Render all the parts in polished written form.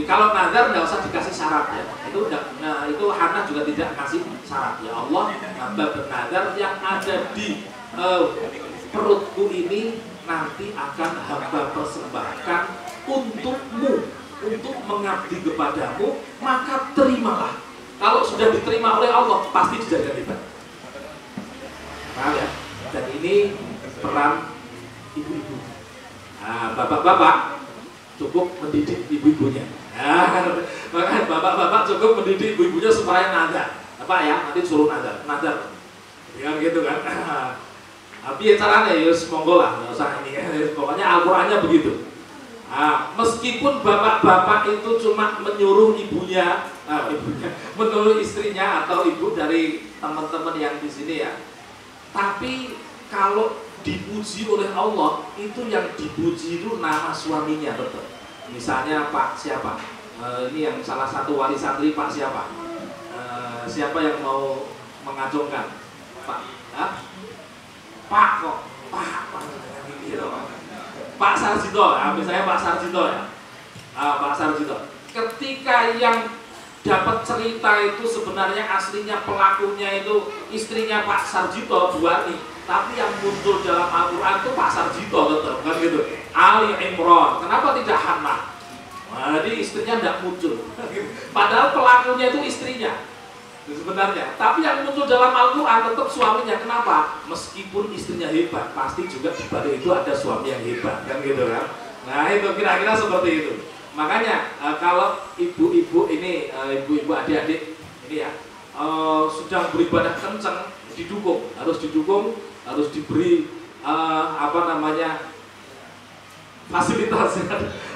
Jadi kalau nazar nggak usah dikasih syarat ya. Itu Hannah juga tidak kasih syarat. Ya Allah, hamba bernazar yang ada di perutku ini nanti akan hamba persembahkan untukmu, untuk mengabdi kepadamu, maka terimalah. Kalau sudah diterima oleh Allah, pasti dijadikan hebat. Paham ya? Dan ini peran ibu-ibu. Nah, bapak-bapak cukup mendidik ibu-ibunya. Nah, makanya bapak-bapak cukup mendidik ibu-ibunya supaya nazar. Apa ya? Nanti suruh nazar. Ya gitu kan. Tapi caranya ya monggo lah, nggak usah ini. Pokoknya Al-Qur'annya begitu. Nah, meskipun bapak-bapak itu cuma menyuruh ibunya, menyuruh istrinya atau ibu dari teman-teman yang di sini ya. Tapi kalau dipuji oleh Allah, itu yang dipuji itu nama suaminya, betul. Misalnya Pak siapa? Ini yang salah satu wali santri Pak siapa? Siapa yang mau mengacungkan? Pak? Hah? Pak kok? Pak Sarjito, ya, misalnya Pak Sarjito ya. Pak Sarjito. Ketika yang dapat cerita itu sebenarnya aslinya pelakunya itu istrinya Pak Sarjito, Buani. Tapi yang muncul dalam Al-Quran itu Pak Sarjito, betul kan gitu. Ali Imran, kenapa tidak Hannah? Nah, jadi istrinya tidak muncul. Padahal pelakunya itu istrinya sebenarnya. Tapi yang muncul dalam Al-Quran tetap suaminya. Kenapa? Meskipun istrinya hebat, pasti juga di balik itu ada suami yang hebat, kan gitu kan? Nah itu kira-kira seperti itu. Makanya kalau ibu-ibu ini, ibu-ibu adik-adik ini ya, sudah beribadah kenceng, didukung, harus diberi fasilitas,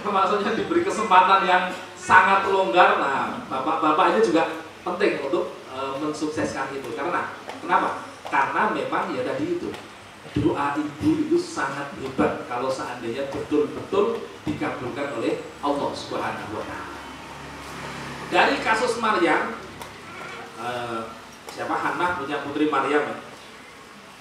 maksudnya diberi kesempatan yang sangat longgar. Nah, bapak-bapak ini juga penting untuk mensukseskan itu. Karena kenapa? Karena memang ya tadi itu doa ibu itu sangat hebat kalau seandainya betul-betul dikabulkan oleh Allah Subhanahu wa Ta'ala. Dari kasus Maryam, Hannah punya putri Maryam.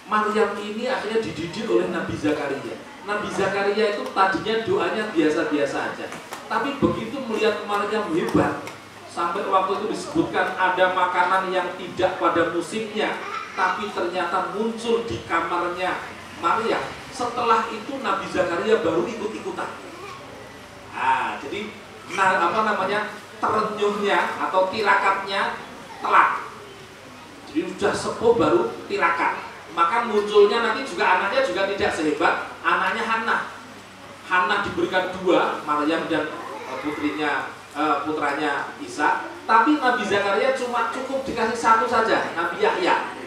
Maryam ini akhirnya dididik oleh Nabi Zakaria. Nabi Zakaria itu tadinya doanya biasa-biasa aja, tapi begitu melihat Maryam hebat, sampai waktu itu disebutkan ada makanan yang tidak pada musimnya, tapi ternyata muncul di kamarnya Maryam. Setelah itu Nabi Zakaria baru ikut-ikutan. Jadi terenyuhnya atau tirakatnya telat. Jadi sudah sepuh baru tirakat. Maka munculnya nanti juga anaknya juga tidak sehebat anaknya Hannah. Hannah diberikan 2, Maryam dan putranya Isa. Tapi Nabi Zakaria cuma cukup dikasih 1 saja, Nabi Yahya.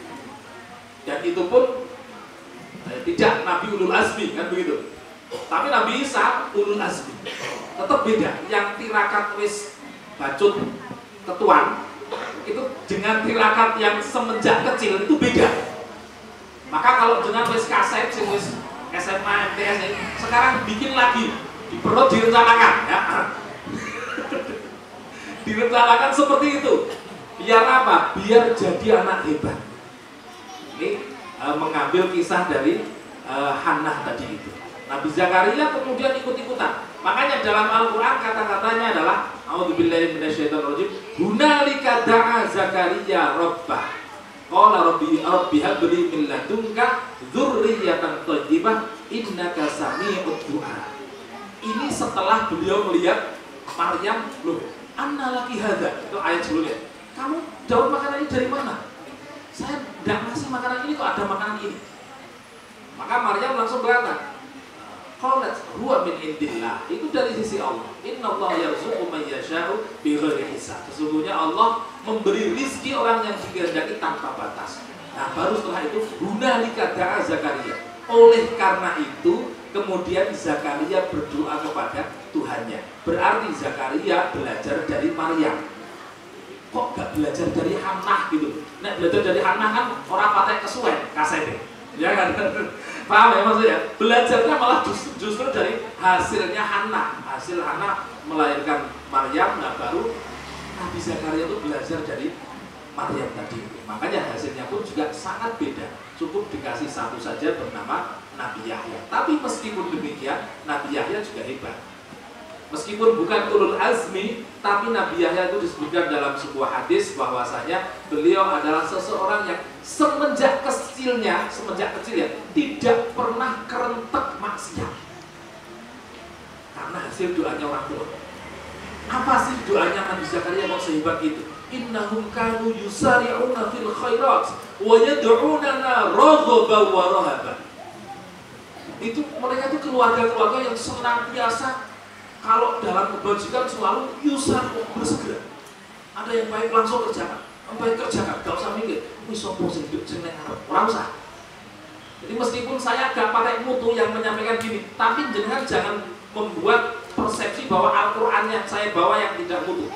Dan itu pun tidak Nabi Ulul Azmi, kan begitu. Tapi Nabi Isa Ulul Azmi. Tetap beda. Yang tirakat wis bacut ketuan itu dengan tirakat yang semenjak kecil itu beda. Maka kalau dengan wis kaset, wis SMA, MTS ini, sekarang bikin lagi, perlu direncanakan ya. Direncanakan seperti itu. Biar apa? Biar jadi anak hebat. Ini mengambil kisah dari Hannah tadi itu. Nabi Zakaria kemudian ikut-ikutan. Makanya dalam Al-Quran kata-katanya adalah A'udzubillahi minasyaitonirrajim. Hunalika da'a Zakaria rabbah. Qala rabbi habli min ladunka dzurriyyatan thayyibah innaka sami'ud du'a. Ini setelah beliau melihat Maryam, loh, anna laki hadza. Itu ayat sebelumnya. Kamu dapat makanan ini dari mana? Saya tidak ngasih makanan ini, kok ada makanan ini. Maka Maryam langsung berkata, qalat huwa min indillah. Itu dari sisi Allah. Innallaha yarzuqu man yasha'u bighairi hisab. Sesungguhnya Allah memberi rizki orang yang dikehendaki tanpa batas. Nah, baru setelah itu hunalika da'a Zakaria. Oleh karena itu kemudian Zakaria berdoa kepada Tuhannya. Berarti Zakaria belajar dari Maryam. Kok gak belajar dari Hannah gitu? Nah, belajar dari Hannah kan orang patek kesuwen kasetnya. Ya kan? Paham ya maksudnya? Belajarnya malah justru dari hasilnya Hannah. Hasil Hannah melahirkan Maryam, nah baru Nabi Zakaria itu belajar dari Maryam tadi. Makanya hasilnya pun juga sangat beda. Cukup dikasih 1 saja bernama Nabi Yahya. Tapi meskipun demikian, Nabi Yahya juga hebat. Meskipun bukan ulul azmi, tapi Nabi Yahya itu disebutkan dalam sebuah hadis bahwasanya beliau adalah seseorang yang semenjak kecil ya tidak pernah kerentek maksiat. Karena hasil doanya orang tua. Apa sih doanya Nabi Zakaria kok sehebat itu? Innahum kanu yusari'una fil khairat wa yad'unana raghaban wa rahaban. Itu mereka itu keluarga-keluarga yang senantiasa kalau dalam kebajikan selalu bersegera. Ada yang baik langsung kerjakan, yang baik kerjakan, gak usah mikir, wis sopo sing jeneng arep, ora usah. Jadi meskipun saya gak pakai mutu yang menyampaikan gini, tapi jenengan jangan membuat persepsi bahwa Al-Qur'an yang saya bawa yang tidak mutu.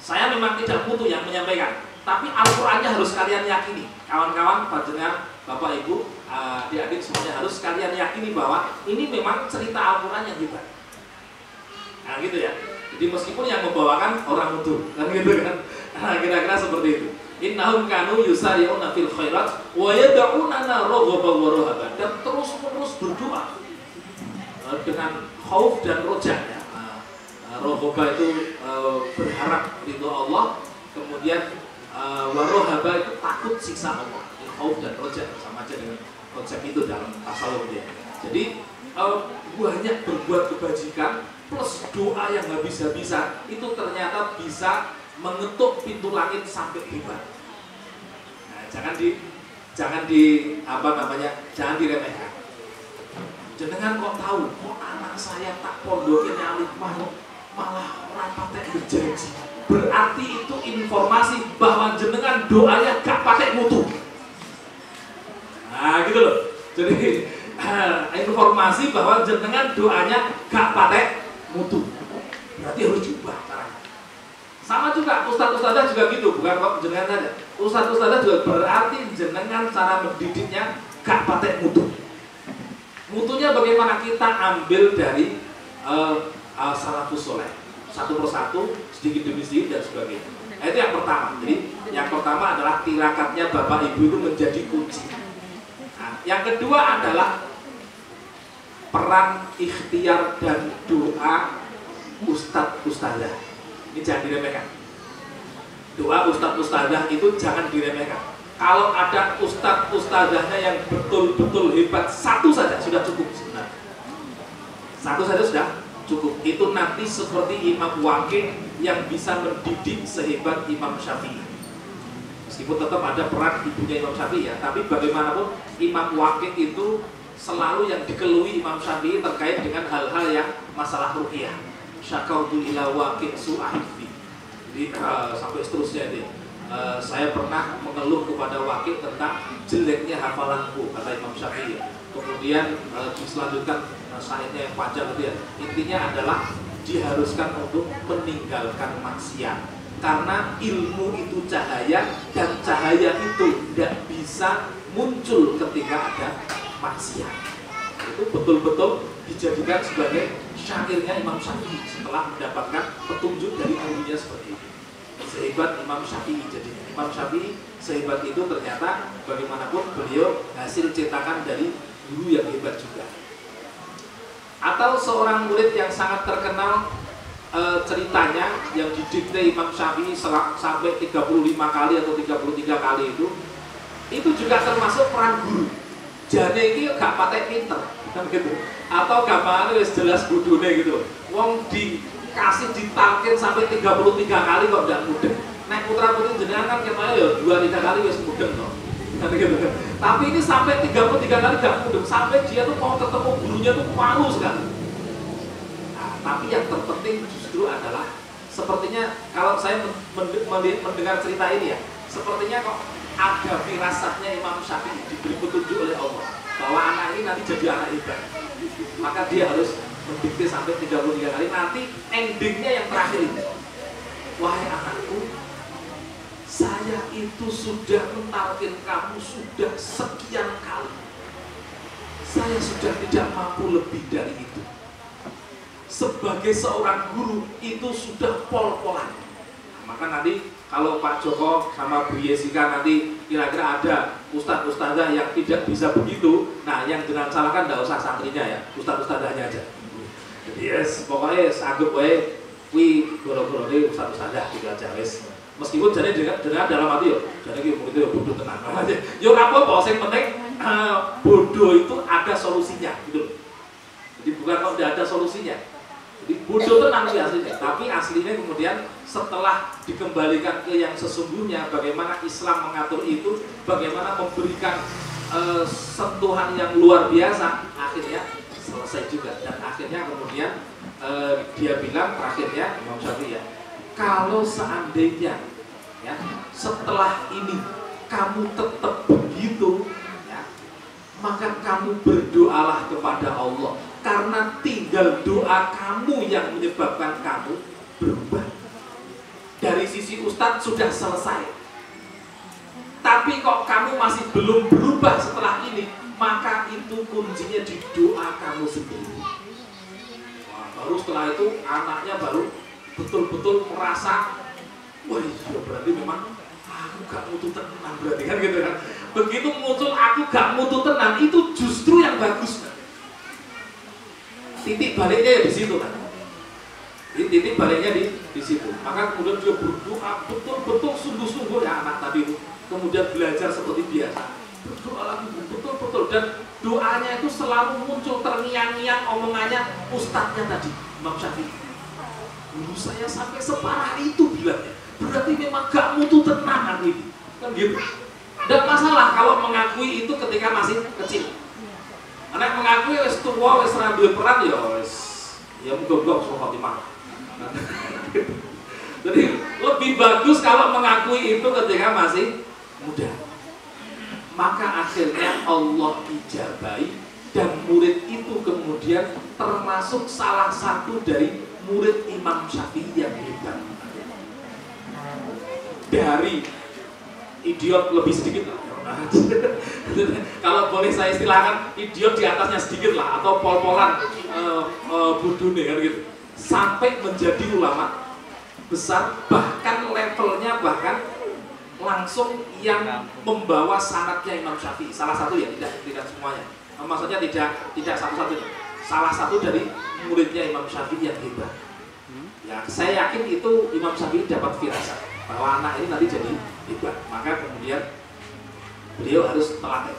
Saya memang tidak mutu yang menyampaikan, tapi Al-Qur'annya harus kalian yakini. Kawan-kawan, panjenengan, Bapak Ibu, adik-adik semuanya harus kalian yakini bahwa ini memang cerita Al-Qur'an yang hebat. Nah gitu ya. Jadi meskipun yang membawakan orang mutu, kan gitu kan. Nah, kira-kira seperti itu. Innahum kanu yusari'una fil khairat wa yad'unana raghaban wa rahaban, dan terus-menerus berdoa dengan khauf dan roja ya. Raghaba itu berharap ridho Allah, kemudian wa rahaba itu takut siksa Allah. Khauf dan roja sama aja dengan konsep itu dalam tasawuf ya. Jadi banyak berbuat kebajikan plus doa yang nggak bisa-bisa itu ternyata bisa mengetuk pintu langit sampai hebat. Nah, jangan diremehkan. Jangan kok tahu, kok anak saya tak pondokin alif malah orang patek berjanji. Berarti itu informasi bahwa jenengan doanya gak pakai mutu. Nah, gitu loh. Jadi informasi bahwa jenengan doanya gak pakai mutu, berarti harus diubah caranya. Sama juga ustadz-ustadzah juga gitu, bukan kok jenengan saja. Ustadz-ustadzah juga berarti jenengan cara mendidiknya gak pakai mutu. Mutunya bagaimana? Kita ambil dari salafus soleh, satu persatu, sedikit demi sedikit dan sebagainya. Nah, itu yang pertama. Jadi yang pertama adalah tirakatnya bapak ibu itu menjadi kunci. Nah, yang kedua adalah peran ikhtiar dan doa ustadz ustadzah. Ini jangan diremehkan. Doa ustadz ustadzah itu jangan diremehkan. Kalau ada ustadz ustadzahnya yang betul-betul hebat, satu saja sudah cukup sebenarnya. Satu saja sudah cukup. Itu nanti seperti Imam Waqi' yang bisa mendidik sehebat Imam Syafi'i. Meskipun tetap ada peran ibunya Imam Syafi'i ya, tapi bagaimanapun Imam Waqi' itu selalu yang dikeluhi Imam Syafi'i terkait dengan hal-hal yang masalah ruqyah. Syakautu ila Waqi' su'ahifdi. Jadi sampai seterusnya ini. Saya pernah mengeluh kepada Waqi' tentang jeleknya hafalanku, kata Imam Syafi'i. Kemudian diselanjutkan syairnya yang panjang gitu ya. Intinya adalah diharuskan untuk meninggalkan maksiat. Karena ilmu itu cahaya, dan cahaya itu tidak bisa muncul ketika ada maksiat. Itu betul-betul dijadikan sebagai syairnya Imam Syafi'i setelah mendapatkan petunjuk dari gurunya seperti itu. Sehebat Imam Syafi'i jadinya. Imam Syafi'i sehebat itu ternyata bagaimanapun beliau hasil cetakan dari guru yang hebat juga. Atau seorang murid yang sangat terkenal, ceritanya yang didikte Imam Syafi'i sampai 35 kali atau 33 kali itu juga termasuk peran guru. Jane iki gak patek pinter kan gitu. Atau gampangane wis jelas bodone gitu. Wong dikasih ditalkin sampai 33 kali kok ndak mudeng. Nek putra-putri jenengan kan ketoke ya 2-3 kali wis mudeng to. Kan gitu. Tapi ini sampai 33 kali gak mudeng, sampai dia tuh mau ketemu gurunya tuh malu sekali. Nah, tapi yang terpenting justru adalah sepertinya kalau saya mendengar cerita ini ya, sepertinya kok ada firasatnya Imam Syafi'i diberi petunjuk oleh Allah bahwa anak ini nanti jadi anak hebat, maka dia harus mendikte sampai 33 kali. Nanti endingnya yang terakhir ini, wahai anakku, saya itu sudah mentalkin kamu sudah sekian kali, saya sudah tidak mampu lebih dari itu. Sebagai seorang guru itu sudah pol-polan. Maka nanti kalau Pak Joko sama Bu Yesika nanti kira-kira ada ustadz-ustadzah yang tidak bisa begitu, nah yang dengan salahkan tidak usah santrinya ya, ustadz-ustadzahnya aja. Jadi yes, pokoknya sanggup wae kuwi goro-gorone ustaz-ustazah gitu aja wis. Meskipun jane dengan dalam hati yo, jane ki mungkin yo bodoh tenan aja. Yo ora apa-apa, sing penting bodoh itu ada solusinya gitu. Jadi bukan kok tidak ada solusinya. Jadi bodoh tenan sih aslinya, tapi aslinya kemudian setelah dikembalikan ke yang sesungguhnya, bagaimana Islam mengatur itu, bagaimana memberikan sentuhan yang luar biasa, akhirnya selesai juga. Dan akhirnya kemudian dia bilang terakhirnya Imam Syafi'i ya, kalau seandainya ya setelah ini kamu tetap begitu ya, maka kamu berdoalah kepada Allah, karena tinggal doa kamu yang menyebabkan kamu berubah. Dari sisi Ustadz sudah selesai, tapi kok kamu masih belum berubah setelah ini, maka itu kuncinya di doa kamu sendiri. Wah, baru setelah itu anaknya baru betul-betul merasa, wah iya berarti memang aku gak mutu tenan, berarti kan gitu kan. Begitu muncul aku gak mutu tenan, itu justru yang bagus kan? Titik baliknya ya di situ kan. Titik baliknya di situ. Maka kemudian dia berdoa betul-betul sungguh-sungguh ya anak tadi itu. Kemudian belajar seperti biasa. Berdoa lagi betul-betul, dan doanya itu selalu muncul terngiang-ngiang omongannya ustadznya tadi, Imam Syafi'i. Guru saya sampai separah itu bilangnya. Berarti memang gak mutu tenan ini. Kan gitu. Dan masalah kalau mengakui itu ketika masih kecil. Anak mengakui wis tua, wis rambil peran ya wis ya muga-muga suatu khotimah. Jadi lebih bagus kalau mengakui itu ketika masih muda. Maka akhirnya Allah ijabahi, dan murid itu kemudian termasuk salah satu dari murid Imam Syafi'i yang hebat. Dari idiot lebih sedikit lah. Kalau boleh saya istilahkan, idiot di atasnya sedikit lah, atau pol-polan bodoh nih kan gitu, sampai menjadi ulama besar, bahkan levelnya bahkan langsung yang membawa sanadnya Imam Syafi'i. Salah satu ya, tidak semuanya. Maksudnya tidak satu-satunya. Salah satu dari muridnya Imam Syafi'i yang hebat. Ya, saya yakin itu Imam Syafi'i dapat firasat bahwa anak ini nanti jadi hebat. Maka kemudian beliau harus telaten.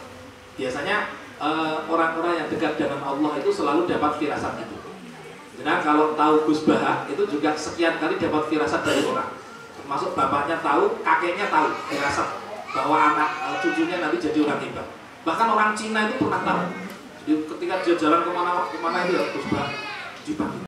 Biasanya orang-orang yang dekat dengan Allah itu selalu dapat firasat itu. Nah, kalau tahu Gus Baha itu juga sekian kali dapat firasat dari orang. Termasuk bapaknya tahu, kakeknya tahu firasat bahwa anak cucunya nanti jadi orang hebat. Bahkan orang Cina itu pernah tahu. Jadi ketika dia jalan kemana itu ya Gus Baha dipanggil.